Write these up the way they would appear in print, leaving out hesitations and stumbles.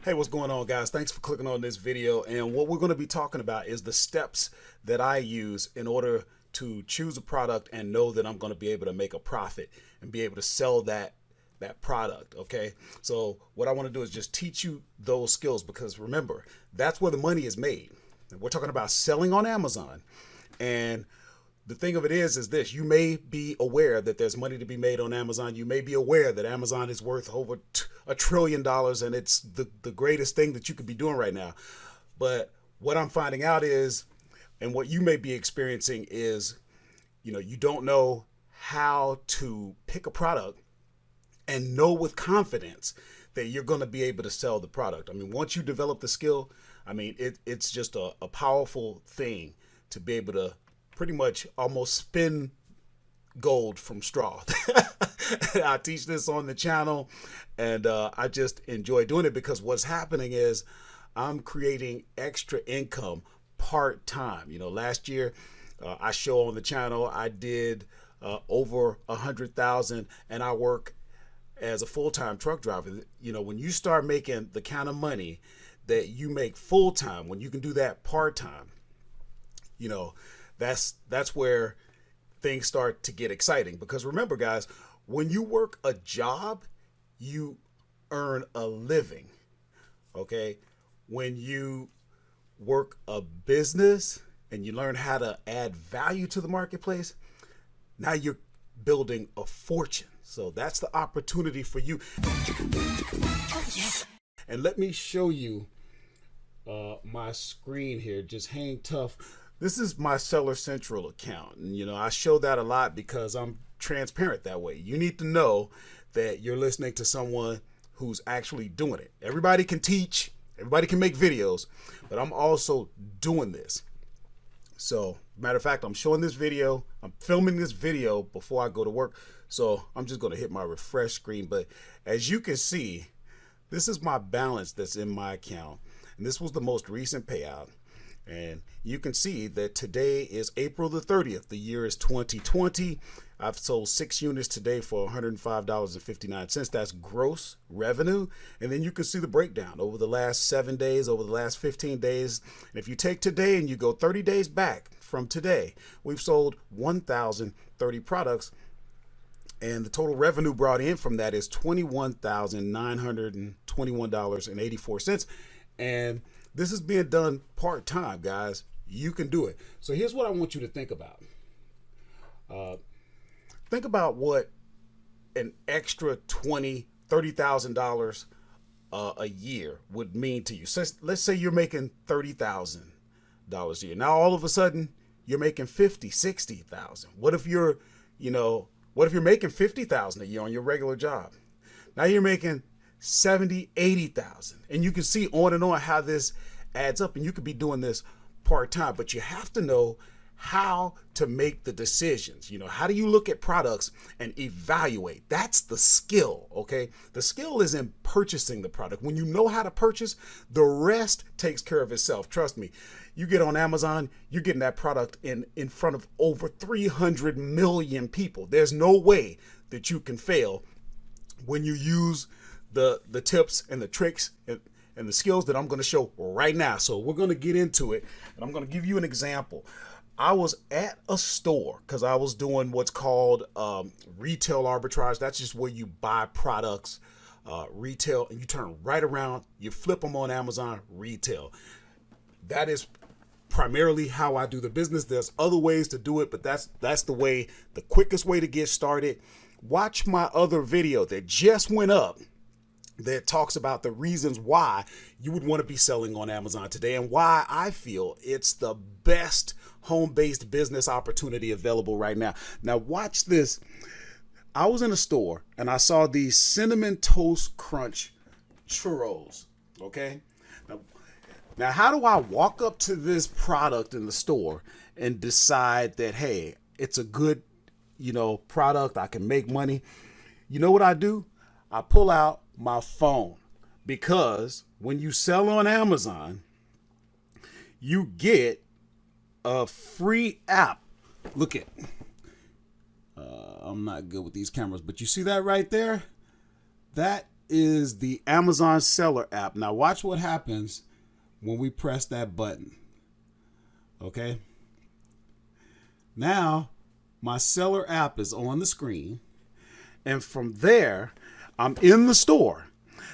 Hey, what's going on, guys? Thanks for clicking on this video. And what we're going to be talking about is the steps that I use in order to choose a product and know that I'm going to be able to make a profit and be able to sell that product. Okay, so what I want to do is just teach you those skills, because remember, that's where the money is made. We're talking about selling on Amazon. And the thing of it is this: you may be aware that there's money to be made on Amazon. You may be aware that Amazon is worth over $1 trillion, and it's the greatest thing that you could be doing right now. But what I'm finding out is, and what you may be experiencing is, you don't know how to pick a product and know with confidence that you're going to be able to sell the product. I mean, once you develop the skill, I mean, it's just a powerful thing to be able to pretty much almost spin gold from straw. I teach this on the channel, and I just enjoy doing it, because what's happening is I'm creating extra income part-time. Last year I show on the channel I did over 100,000, and I work as a full-time truck driver. When you start making the kind of money that you make full-time, when you can do that part-time, that's where things start to get exciting. Because remember, guys, when you work a job, you earn a living. Okay? When you work a business and you learn how to add value to the marketplace, now you're building a fortune. So that's the opportunity for you. Oh, yeah. And let me show you my screen here. Just hang tough. This is my Seller Central account. And, I show that a lot because I'm transparent that way. You need to know that you're listening to someone who's actually doing it. Everybody can teach, everybody can make videos, but I'm also doing this. So, matter of fact, I'm showing this video, I'm filming this video before I go to work. So I'm just going to hit my refresh screen. But as you can see, this is my balance that's in my account. And this was the most recent payout. And you can see that today is April the 30th. The year is 2020. I've sold 6 units today for $105.59. That's gross revenue. And then you can see the breakdown over the last 7 days, over the last 15 days. And if you take today and you go 30 days back from today, we've sold 1,030 products. And the total revenue brought in from that is $21,921.84. And this is being done part-time, guys. You can do it. So here's what I want you to think about. Think about what an extra $20,000, $30,000 a year would mean to you. So let's say you're making $30,000 a year. Now all of a sudden you're making $50,000, $60,000. What if you're making $50,000 a year on your regular job? Now you're making $70,000, $80,000, and you can see on and on how this adds up. And you could be doing this part-time, but you have to know how to make the decisions. How do you look at products and evaluate? That's the skill. Okay, the skill is in purchasing the product. When you know how to purchase, the rest takes care of itself. Trust me. You get on Amazon, you're getting that product in front of over 300 million people. There's no way that you can fail when you use the tips and the tricks and the skills that I'm going to show right now. So we're going to get into it, and I'm going to give you an example. I was at a store because I was doing what's called retail arbitrage. That's just where you buy products retail and you turn right around, you flip them on Amazon retail. That is primarily how I do the business. There's other ways to do it, but that's the quickest way to get started. Watch my other video that just went up that talks about the reasons why you would want to be selling on Amazon today and why I feel it's the best home-based business opportunity available right now. Now watch this. I was in a store and I saw these Cinnamon Toast Crunch churros. Okay. Now, how do I walk up to this product in the store and decide that, hey, it's a good, product, I can make money? You know what I do? I pull out my phone, because when you sell on Amazon, you get a free app. Look at, I'm not good with these cameras, but you see that right there? That is the Amazon Seller app. Now watch what happens when we press that button. Okay. Now my Seller app is on the screen, and from there I'm in the store.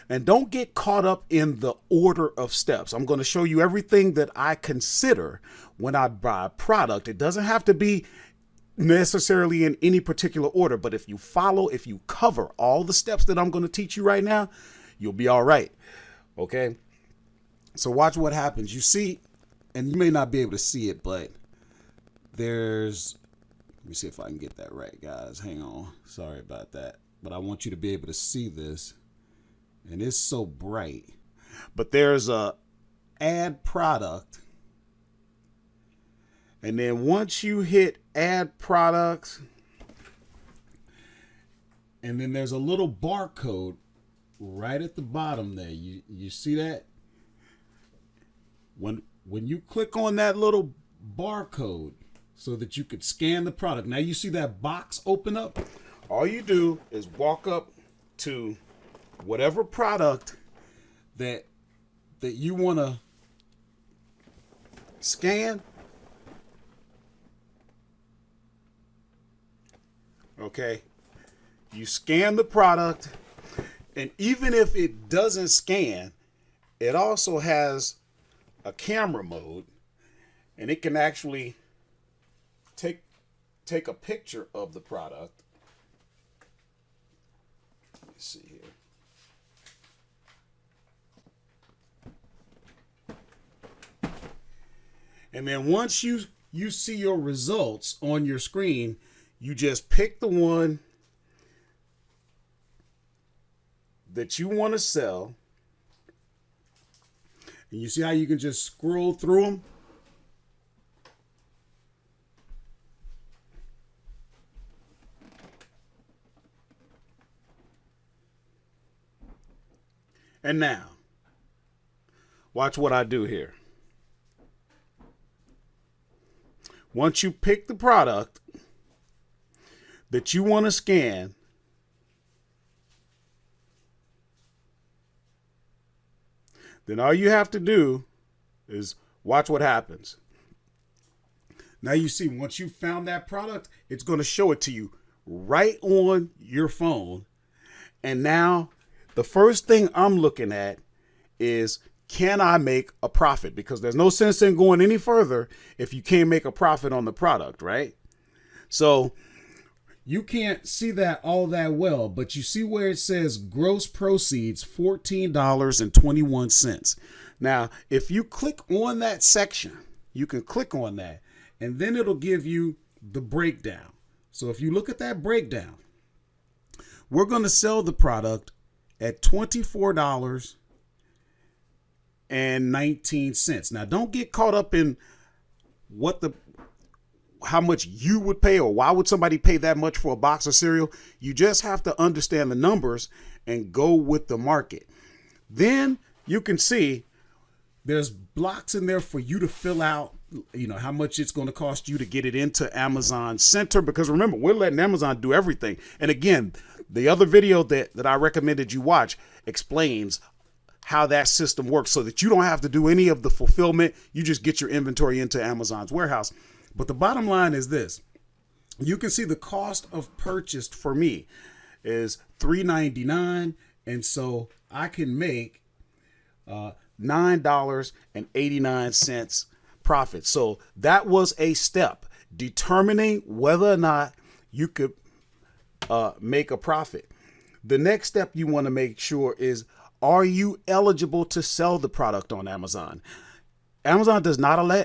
And don't get caught up in the order of steps. I'm going to show you everything that I consider when I buy a product. It doesn't have to be necessarily in any particular order, but if you follow, if you cover all the steps that I'm going to teach you right now, you'll be all right. Okay. So watch what happens. You see, and you may not be able to see it, but let me see if I can get that right, guys. Hang on. Sorry about that. But I want you to be able to see this. And it's so bright. But there's a add product. And then once you hit add products, and then there's a little barcode right at the bottom there. You see that? When you click on that little barcode so that you could scan the product. Now you see that box open up? All you do is walk up to whatever product that you want to scan. Okay. You scan the product, and even if it doesn't scan, it also has a camera mode, and it can actually take a picture of the product. Let me see here. And then once you see your results on your screen, you just pick the one that you want to sell. And you see how you can just scroll through them? And now, watch what I do here. Once you pick the product that you want to scan, then all you have to do is watch what happens. Now you see, once you found that product, it's going to show it to you right on your phone. And now the first thing I'm looking at is, can I make a profit? Because there's no sense in going any further if you can't make a profit on the product, right? So you can't see that all that well, but you see where it says gross proceeds $14.21. Now, if you click on that section, you can click on that, and then it'll give you the breakdown. So if you look at that breakdown, we're going to sell the product at $24.19. Now, don't get caught up in how much you would pay, or why would somebody pay that much for a box of cereal. You just have to understand the numbers and go with the market. Then you can see there's blocks in there for you to fill out, how much it's going to cost you to get it into Amazon Center, because remember, we're letting Amazon do everything. And again, the other video that I recommended you watch explains how that system works so that you don't have to do any of the fulfillment. You just get your inventory into Amazon's warehouse. But the bottom line is this. You can see the cost of purchase for me is $3.99. And so I can make $9.89 profit. So that was a step determining whether or not you could make a profit. The next step you want to make sure is, are you eligible to sell the product on Amazon? Amazon does not allow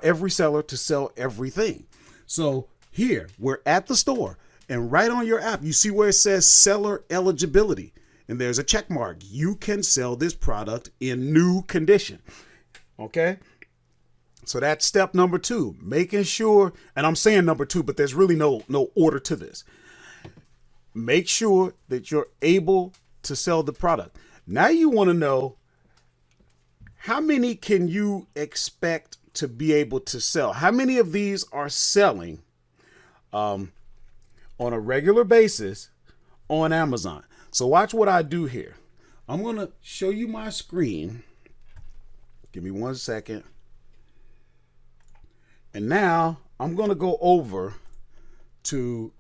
every seller to sell everything. So here we're at the store, and right on your app, you see where it says seller eligibility, and there's a check mark. You can sell this product in new condition. Okay. So that's step number 2, making sure, and I'm saying number 2, but there's really no order to this. Make sure that you're able to sell the product. Now you want to know, how many can you expect to be able to sell? How many of these are selling on a regular basis on Amazon? So watch what I do here. I'm going to show you my screen. Give me 1 second. And now I'm going to go over to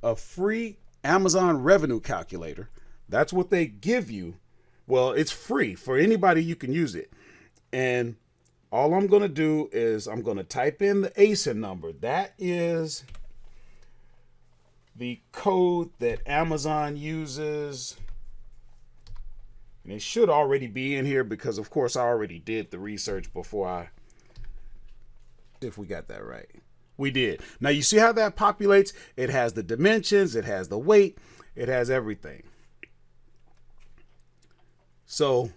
a free Amazon revenue calculator. That's what they give you. Well, it's free for anybody. You can use it. And all I'm going to do is I'm going to type in the ASIN number. That is the code that Amazon uses. And it should already be in here because, of course, I already did the research before I... If we got that right. We did. Now, you see how that populates? It has the dimensions. It has the weight. It has everything. So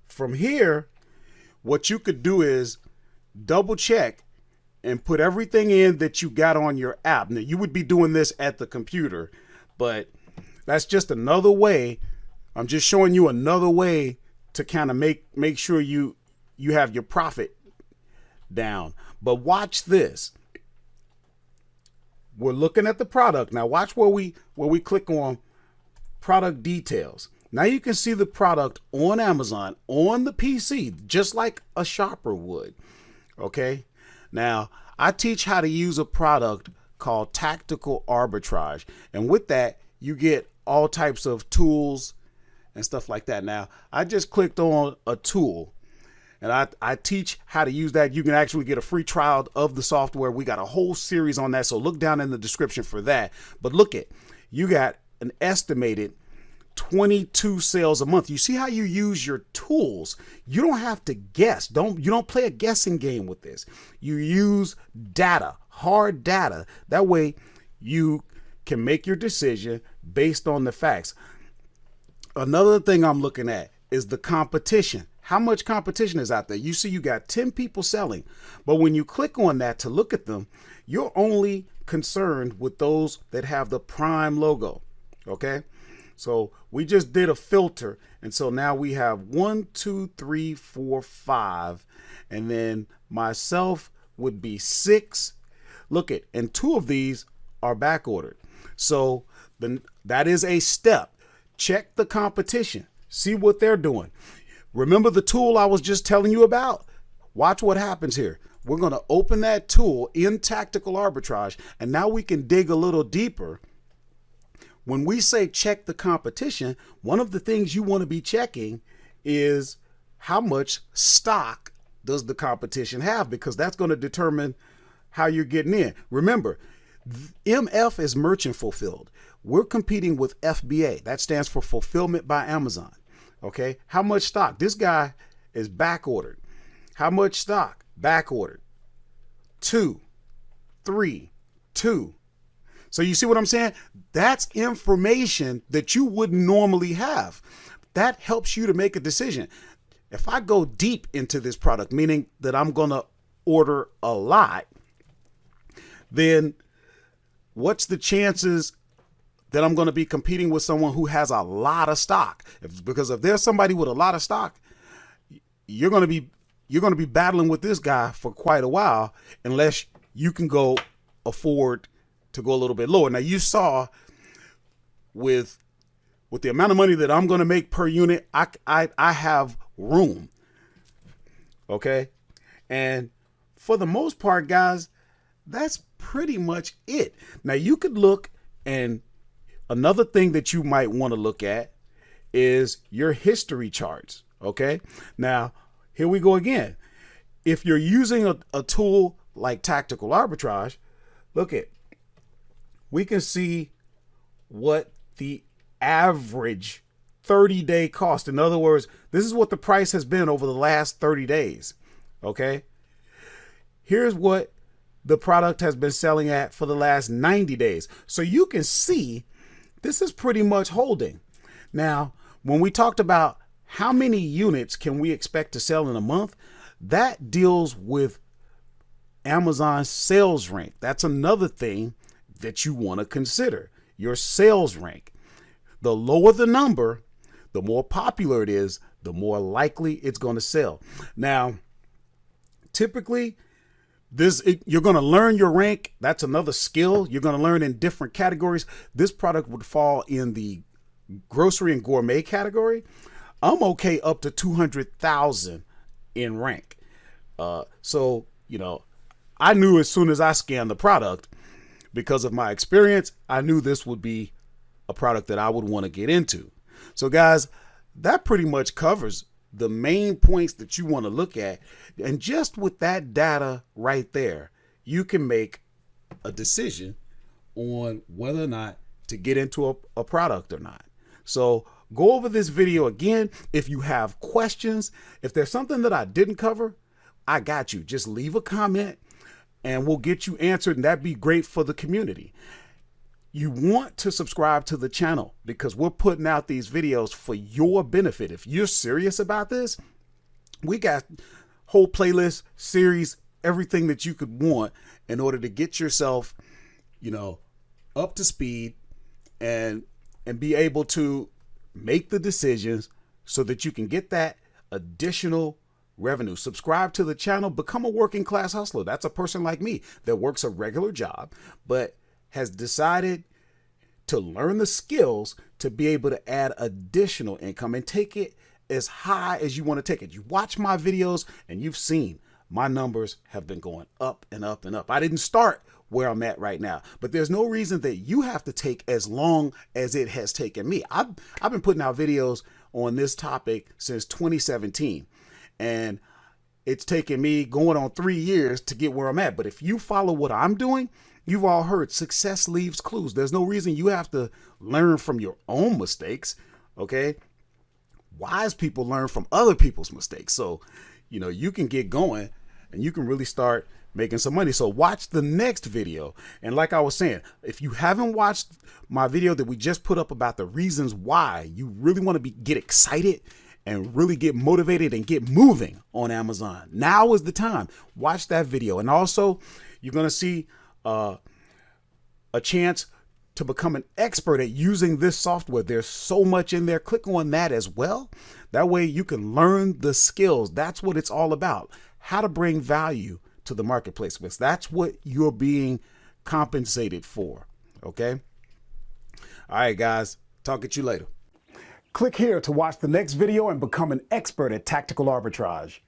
from here, what you could do is double check and put everything in that you got on your app. Now, you would be doing this at the computer, but that's just another way. I'm just showing you another way to kind of make sure you have your profit down. But watch this. We're looking at the product. Now watch where we click on product details. Now you can see the product on Amazon on the PC, just like a shopper would. Okay. Now I teach how to use a product called tactical arbitrage. And with that, you get all types of tools and stuff like that. Now I just clicked on a tool. And I teach how to use that. You can actually get a free trial of the software. We got a whole series on that. So look down in the description for that. But look at, you got an estimated 22 sales a month. You see how you use your tools. You don't have to guess. You don't play a guessing game with this. You use data, hard data. That way you can make your decision based on the facts. Another thing I'm looking at is the competition. How much competition is out there? You see, you got 10 people selling, but when you click on that to look at them, you're only concerned with those that have the Prime logo. Okay. So we just did a filter. And so now we have 1, 2, 3, 4, 5. And then myself would be 6. Look at, and 2 of these are back ordered. So that is a step. Check the competition. See what they're doing. Remember the tool I was just telling you about? Watch what happens here. We're going to open that tool in tactical arbitrage, and now we can dig a little deeper. When we say check the competition, one of the things you want to be checking is how much stock does the competition have, because that's going to determine how you're getting in. Remember, MF is merchant fulfilled. We're competing with FBA. That stands for Fulfillment by Amazon. Okay, how much stock? This guy is back ordered. How much stock? Back ordered. 2, 3, 2. So you see what I'm saying? That's information that you wouldn't normally have. That helps you to make a decision. If I go deep into this product, meaning that I'm going to order a lot, then what's the chances that I'm going to be competing with someone who has a lot of stock? Because if there's somebody with a lot of stock, you're going to be battling with this guy for quite a while, unless you can go afford to go a little bit lower. Now you saw with the amount of money that I'm going to make per unit, I have room. Okay. And for the most part, guys, that's pretty much it. Now you could look, and another thing that you might want to look at is your history charts. Okay. Now here we go again. If you're using a tool like tactical arbitrage, look at, we can see what the average 30-day cost. In other words, this is what the price has been over the last 30 days. Okay. Here's what the product has been selling at for the last 90 days. So you can see this is pretty much holding. Now, when we talked about how many units can we expect to sell in a month, that deals with Amazon's sales rank. That's another thing that you want to consider, your sales rank. The lower the number, the more popular it is, the more likely it's going to sell. Now, typically, You're going to learn your rank. That's another skill you're going to learn in different categories. This product would fall in the grocery and gourmet category. I'm okay up to 200,000 in rank. So, I knew as soon as I scanned the product, because of my experience, I knew this would be a product that I would want to get into. So guys, that pretty much covers the main points that you want to look at. And just with that data right there, you can make a decision on whether or not to get into a product or not. So go over this video again. If you have questions, if there's something that I didn't cover, I got you. Just leave a comment and we'll get you answered, and that'd be great for the community. You want to subscribe to the channel because we're putting out these videos for your benefit. If you're serious about this, we got whole playlist, series, everything that you could want in order to get yourself, up to speed and be able to make the decisions so that you can get that additional revenue. Subscribe to the channel, become a working class hustler. That's a person like me that works a regular job, but has decided to learn the skills to be able to add additional income and take it as high as you want to take it. You watch my videos and you've seen my numbers have been going up and up and up. I didn't start where I'm at right now, but there's no reason that you have to take as long as it has taken me. I've been putting out videos on this topic since 2017, and it's taken me going on 3 years to get where I'm at. But if you follow what I'm doing, you've all heard success leaves clues. There's no reason you have to learn from your own mistakes. Okay. Wise people learn from other people's mistakes. So, you can get going and you can really start making some money. So watch the next video. And like I was saying, if you haven't watched my video that we just put up about the reasons why you really want to get excited and really get motivated and get moving on Amazon, now is the time. Watch that video. And also you're going to see a chance to become an expert at using this software. There's so much in there. Click on that as well. That way you can learn the skills. That's what it's all about. How to bring value to the marketplace, because that's what you're being compensated for. Okay. All right, guys, talk at you later. Click here to watch the next video and become an expert at tactical arbitrage.